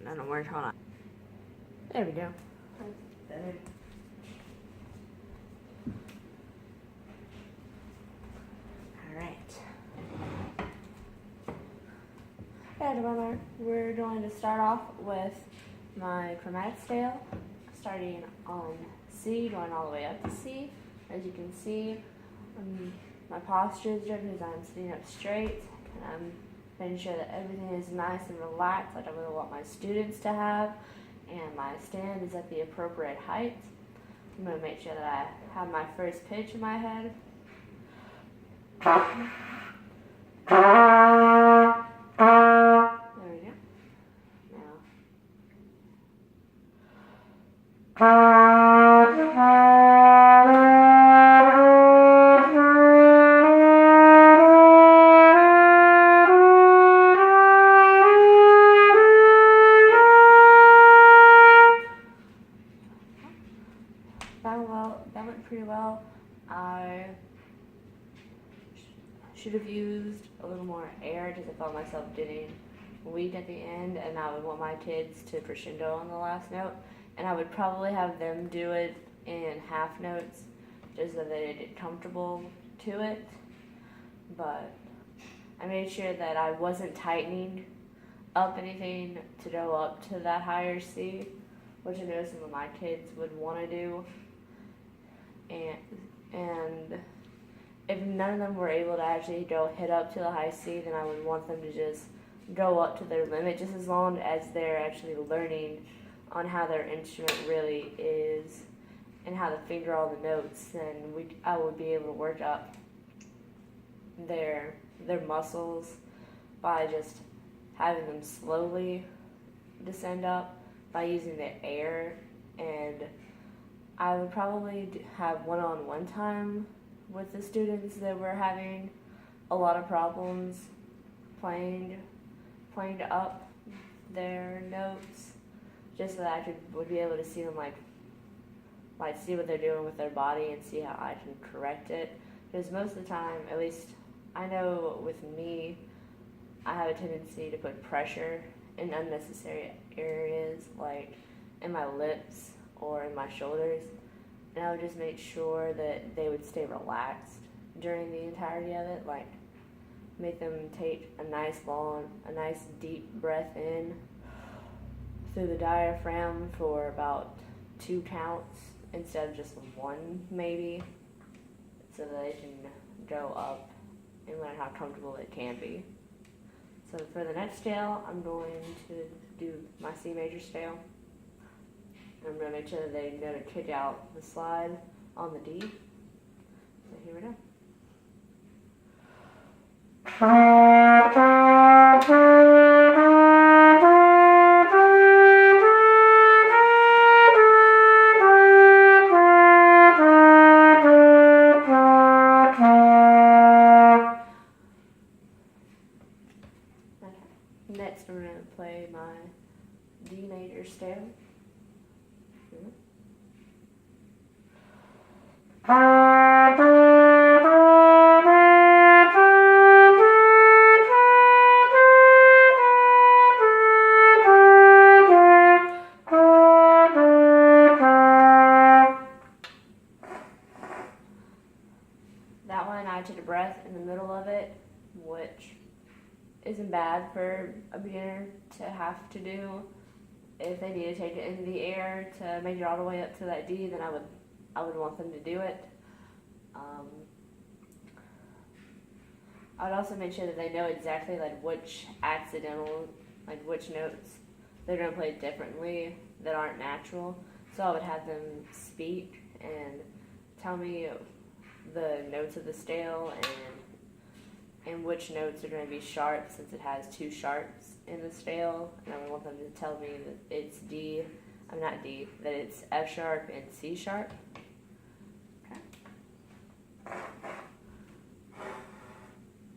That don't work. Hold on. There we go. That's better. Alright. We're going to start off with my chromatic scale, starting on C, going all the way up to C. As you can see, my posture is good because I'm sitting up straight, and I'm making sure that everything is nice and relaxed, like I really want my students to have, and my stand is at the appropriate height. I'm going to make sure that I have my first pitch in my head. There we go. That went pretty well. I should have used a little more air because I felt myself getting weak at the end, and I would want my kids to crescendo on the last note, and I would probably have them do it in half notes just so they get comfortable to it. But I made sure that I wasn't tightening up anything to go up to that higher C, which I know some of my kids would want to do. And if none of them were able to actually go hit up to the high C, then I would want them to just go up to their limit, just as long as they're actually learning on how their instrument really is and how to finger all the notes. Then I would be able to work up their muscles by just having them slowly descend up by using the air. And I would probably have one-on-one time with the students that were having a lot of problems playing up their notes, just so that I would be able to see them like see what they're doing with their body and see how I can correct it. Because most of the time, at least I know with me, I have a tendency to put pressure in unnecessary areas, like in my lips or in my shoulders, and I would just make sure that they would stay relaxed during the entirety of it, like make them take a nice deep breath in through the diaphragm for about 2 counts instead of just 1 maybe, so that they can go up and learn how comfortable it can be. So for the next scale, I'm going to do my C major scale. I'm going to make sure that they know to kick out the slide on the D. So here we go. Okay. Next, I'm going to play my D major scale. That one, I took a breath in the middle of it, which isn't bad for a beginner to have to do. If they need to take it into the air to make it all the way up to that D, then I would want them to do it. I would also make sure that they know exactly which notes they're going to play differently that aren't natural. So I would have them speak and tell me the notes of the scale and which notes are going to be sharp, since it has 2 sharps in the scale, and I would want them to tell me that it's that it's F sharp and C sharp. Okay.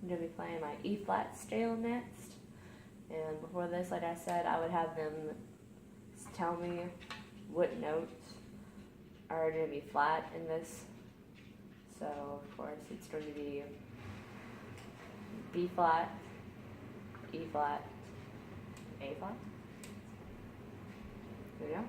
I'm going to be playing my E flat scale next, and before this, like I said, I would have them tell me what notes are going to be flat in this. So of course it's going to be B flat, E flat, A flat, There we go.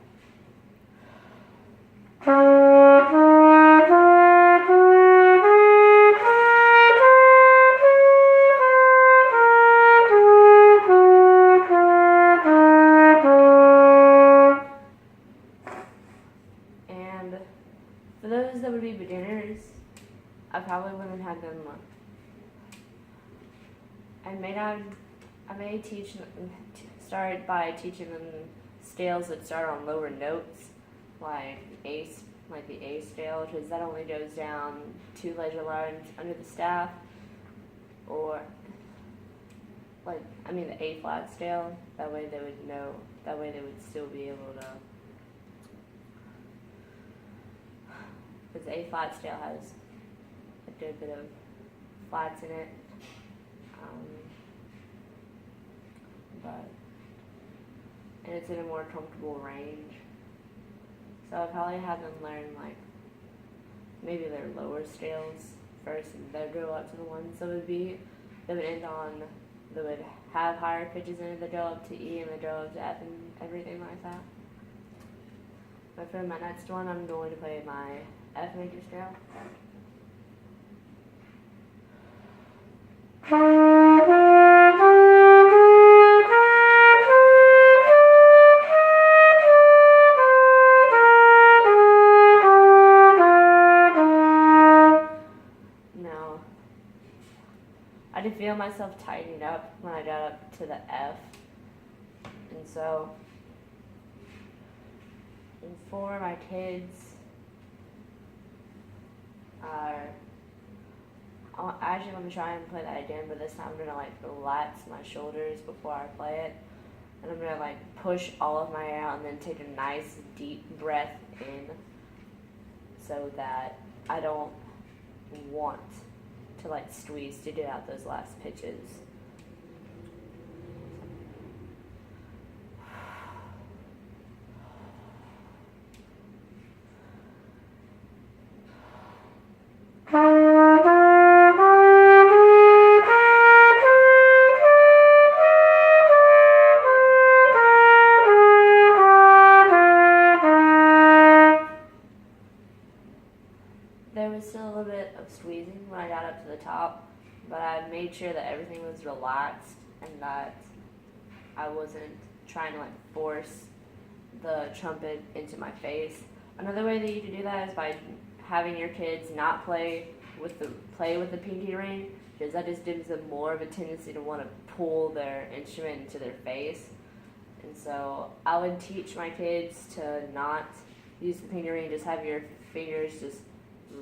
And for those that would be beginners, I probably wouldn't have them. I may start by teaching them scales that start on lower notes, like the A scale, because that only goes down 2 ledger lines under the staff, or the A flat scale. That way they would know. That way they would still be able to. Because the A flat scale has a good bit of flats in it, and it's in a more comfortable range. So I'll probably have them learn maybe their lower scales first, and then go up to the ones that would have higher pitches in it, that go up to E and that go up to F and everything like that. But for my next one, I'm going to play my F major scale. Now, I did feel myself tightening up when I got up to the F, and so for my kids, actually let me try and play that again, but this time I'm gonna relax my shoulders before I play it, and I'm gonna push all of my air out and then take a nice deep breath in, so that I don't want to squeeze to get out those last pitches. There was still a little bit of squeezing when I got up to the top, but I made sure that everything was relaxed and that I wasn't trying to force the trumpet into my face. Another way that you can do that is by having your kids not play with the pinky ring, because that just gives them more of a tendency to want to pull their instrument into their face. And so I would teach my kids to not use the pinky ring, just have your fingers just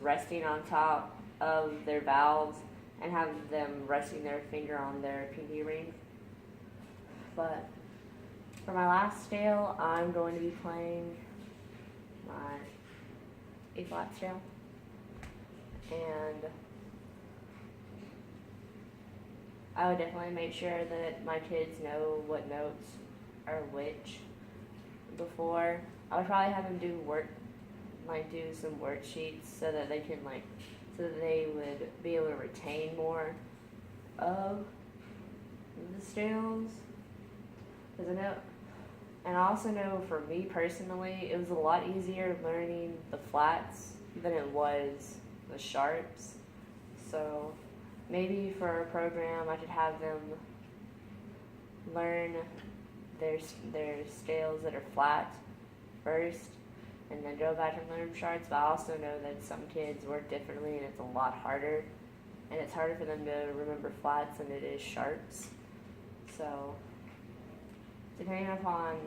resting on top of their valves and have them resting their finger on their pinky ring. But for my last scale, I'm going to be playing my A flat scale, and I would definitely make sure that my kids know what notes are which before. I would probably have them do some worksheets so that they can so that they would be able to retain more of the scales. Because and I also know for me personally, it was a lot easier learning the flats than it was the sharps. So maybe for a program, I could have them learn their scales that are flat first, and then go back and learn sharps. But I also know that some kids work differently, and it's a lot harder, and it's harder for them to remember flats than it is sharps. So depending upon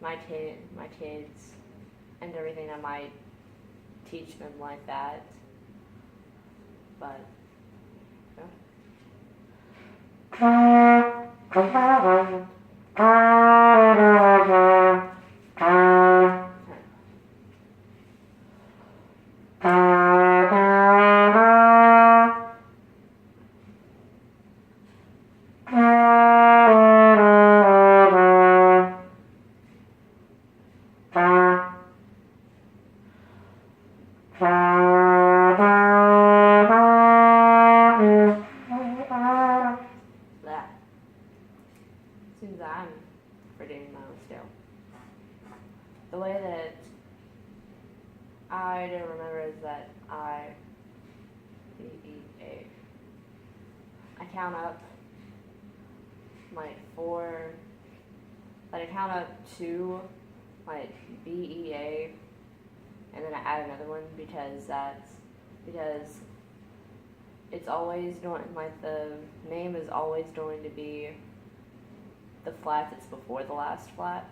my kids and everything, I might teach them like that. But that seems I'm forgetting my own scale. the way that I don't remember is that I B E A. I count up like 4. Like I count up 2, like B E A, and then I add another one because it's always going, like the name is always going to be the flat that's before the last flat.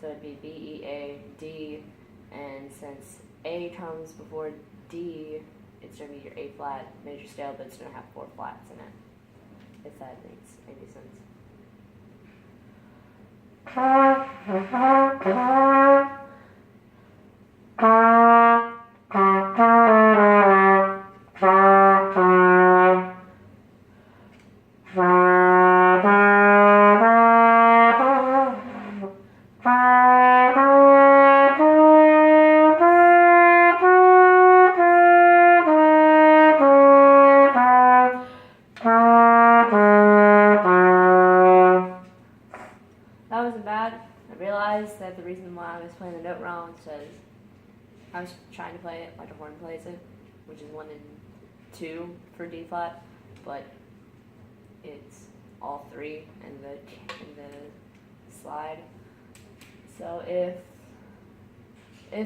So it'd be B E A D, and since A comes before D, it's going to be your A flat major scale, but it's going to have 4 flats in it, if that makes any sense. That wasn't bad. I realized that the reason why I was playing the note wrong is because I was trying to play it like a horn plays it, which is 1 and 2 for D flat, but it's all 3 in the slide. So if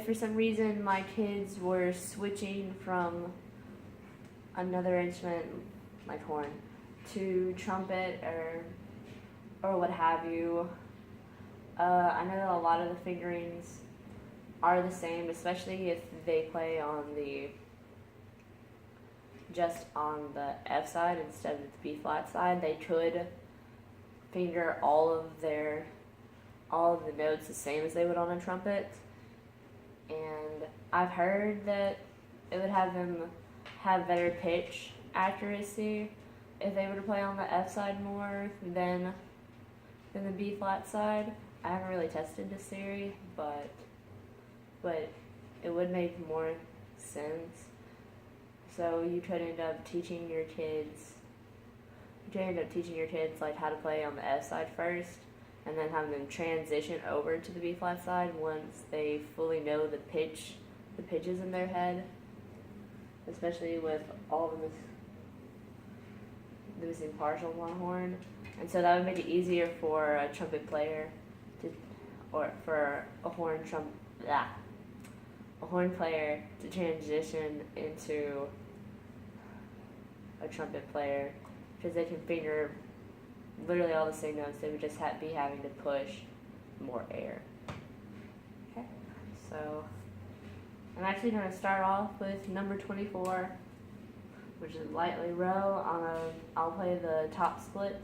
for some reason my kids were switching from another instrument like horn to trumpet or what have you, I know that a lot of the fingerings are the same, especially if they play just on the F side instead of the B flat side. They could finger all of the notes the same as they would on a trumpet, and I've heard that it would have them have better pitch accuracy if they were to play on the F side more than the B flat side. I haven't really tested this theory, but it would make more sense. So you could end up teaching your kids like how to play on the F side first, and then have them transition over to the B flat side once they fully know the pitches in their head, especially with all the missing partials on horn. And so that would make it easier for a trumpet player or for a horn player to transition into a trumpet player, because they can finger literally all the same notes. They would just be having to push more air. Okay, so I'm actually going to start off with number 24, which is lightly row. I'll play the top split.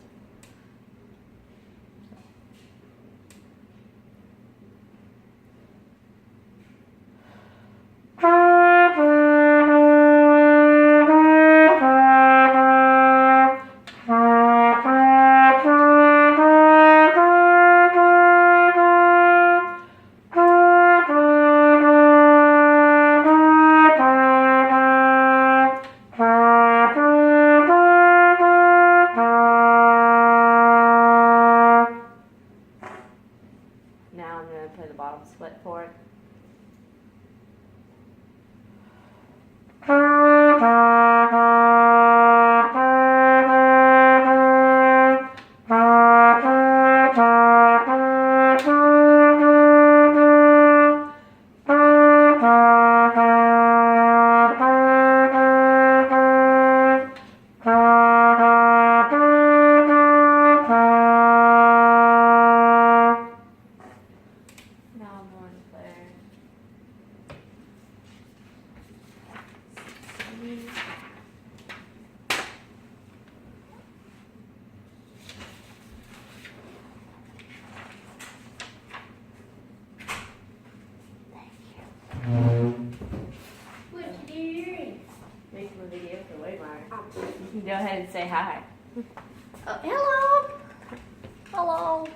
Now I'm going to play the bottom split for it. Making a video for Waymire. You can go ahead and say hi. Hello. Hello.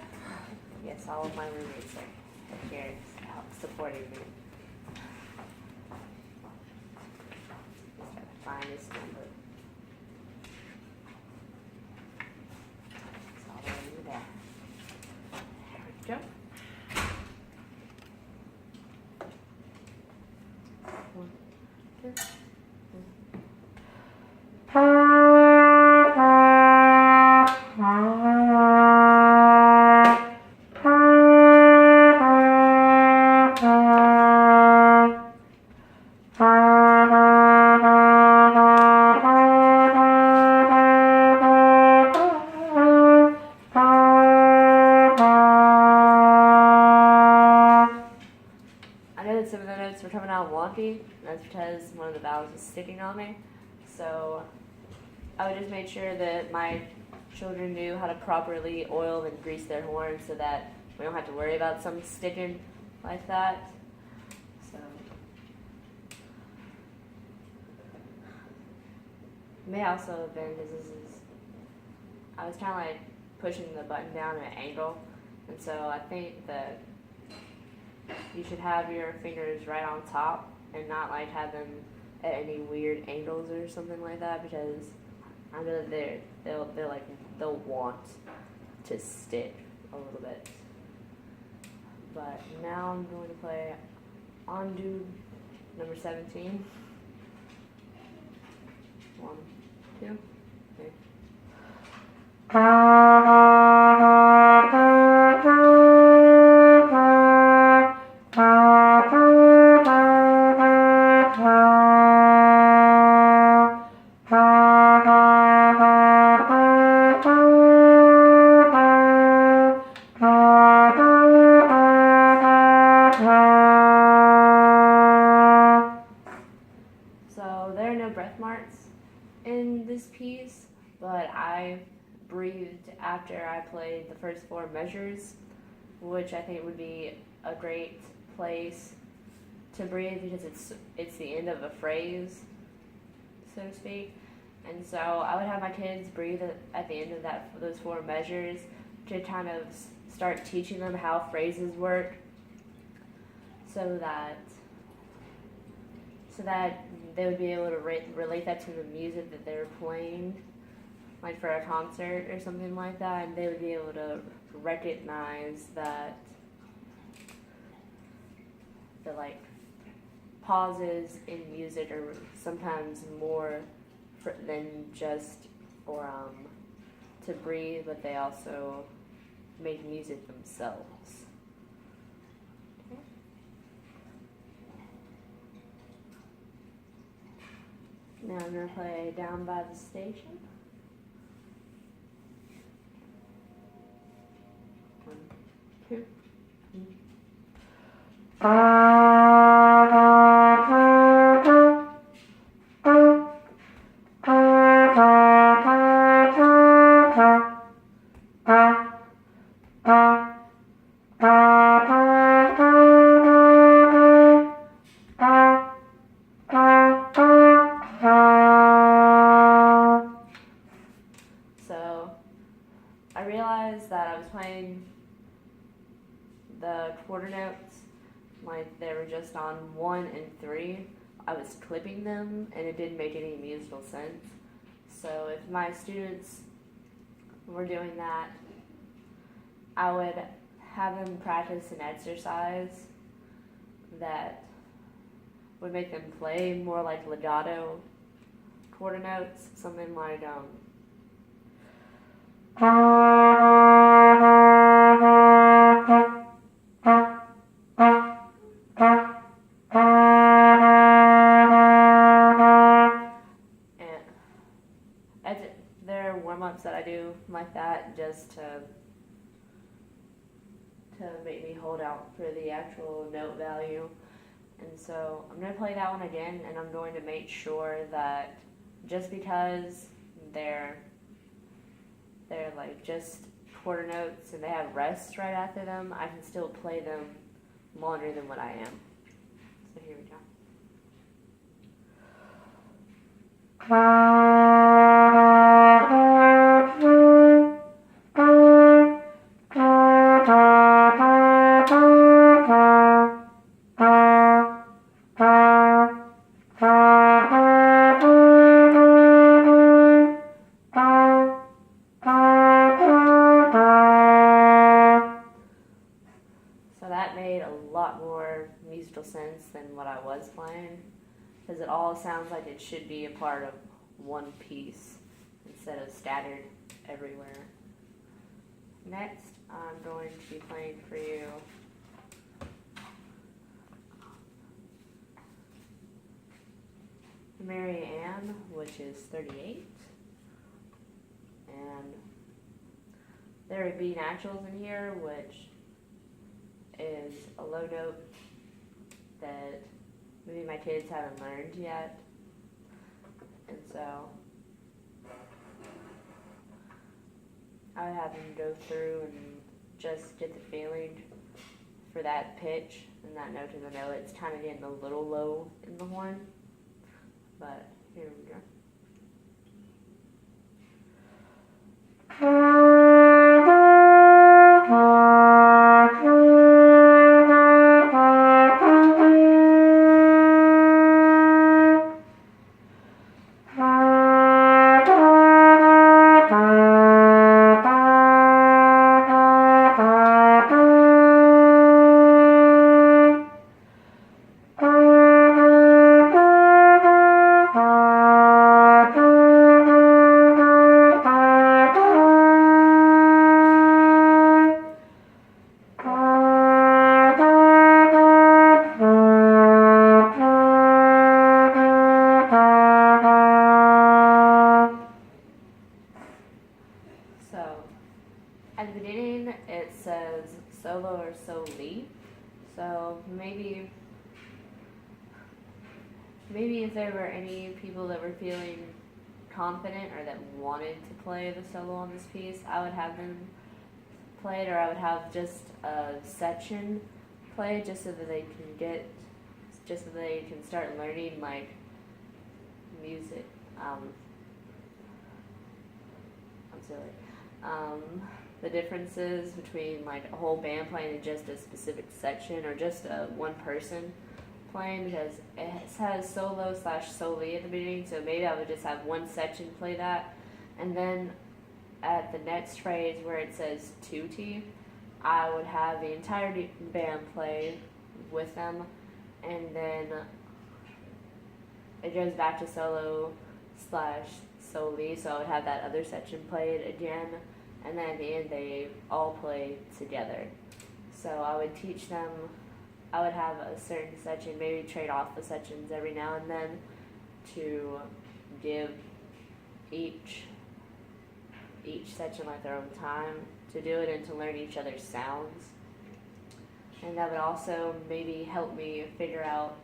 Yes, all of my roommates are here supporting me. Just try to find this number. It's all the way over there. There we go. notes were coming out wonky. That's because one of the valves was sticking on me. So I would just make sure that my children knew how to properly oil and grease their horns so that we don't have to worry about some sticking like that. So it may also have been because I was kind of like pushing the button down at an angle, and so I think that you should have your fingers right on top and not like have them at any weird angles or something like that, because I know that they'll want to stick a little bit. But now I'm going to play undo number 17. 1, 2, 3. So there are no breath marks in this piece, but I breathed after I played the first 4 measures, which I think would be a great place to breathe because it's the end of a phrase, so to speak. And so I would have my kids breathe at the end of those 4 measures to kind of start teaching them how phrases work, so that they would be able to relate that to the music that they're playing, like for a concert or something like that, and they would be able to recognize that the like pauses in music are sometimes more than just or to breathe, but they also make music themselves. Now I'm going to play Down by the Station. 1, 2, 3. So I realized that I was playing the quarter notes like they were just on 1 and 3. I was clipping them and it didn't make any musical sense. So if my students were doing that, I would have them practice an exercise that would make them play more like legato quarter notes, something like and there are warm-ups that I do like that just to make me hold out for the actual note value. And so I'm going to play that one again, and I'm going to make sure that just because they're like just quarter notes and they have rests right after them, I can still play them longer than what I am. So here we go. So that made a lot more musical sense than what I was playing, because it all sounds like it should be a part of one piece instead of scattered everywhere. Next, I'm going to be playing for you Mary Ann, which is 38. And there would be naturals in here, which is a low note that maybe my kids haven't learned yet. And so I would have them go through and just get the feeling for that pitch and that note in the note. It's kind of getting a little low in the horn, but here we go. So, at the beginning it says solo or soli. So maybe if there were any people that were feeling confident or that wanted to play the solo on this piece, I would have them play it, or I would have just a section play just so that they can start learning like music. I'm silly. The differences between like a whole band playing in just a specific section or just one person playing, because it has solo / soli at the beginning, so maybe I would just have one section play that, and then at the next phrase where it says tutti, I would have the entire band play with them, and then it goes back to solo / soli, so I would have that other section played again, and then at the end they all play together. So I would teach them, I would have a certain section, maybe trade off the sections every now and then to give each section like their own time to do it and to learn each other's sounds. And that would also maybe help me figure out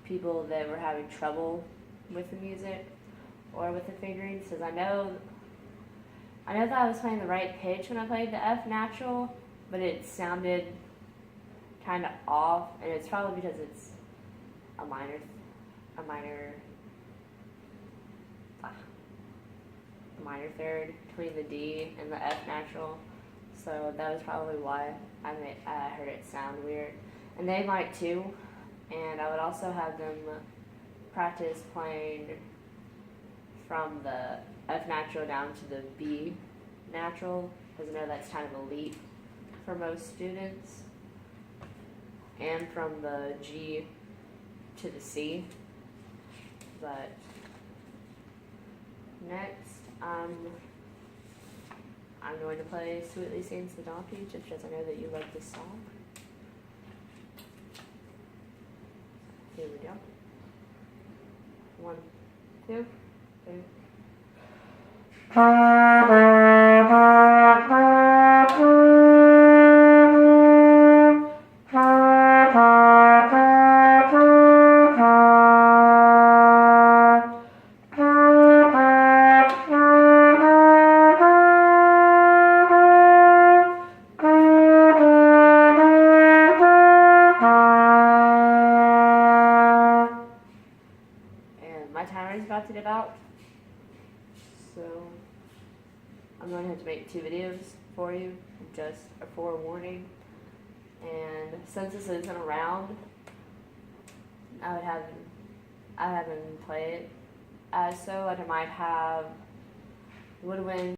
people that were having trouble with the music or with the fingerings, because I know that I was playing the right pitch when I played the F natural, but it sounded kind of off, and it's probably because it's a minor third between the D and the F natural, so that was probably why I heard it sound weird, and they might too. And I would also have them practice playing from the F natural down to the B natural, because I know that's kind of a leap for most students, and from the G to the C. But next, I'm going to play Sweetly Sings the Donkey, just because I know that you like this song. Here we go. 1, 2, 3. My timer is about to get out, so I'm going to have to make 2 videos for you, just a forewarning. And since this isn't around, I would have them play it. So like I might have woodwind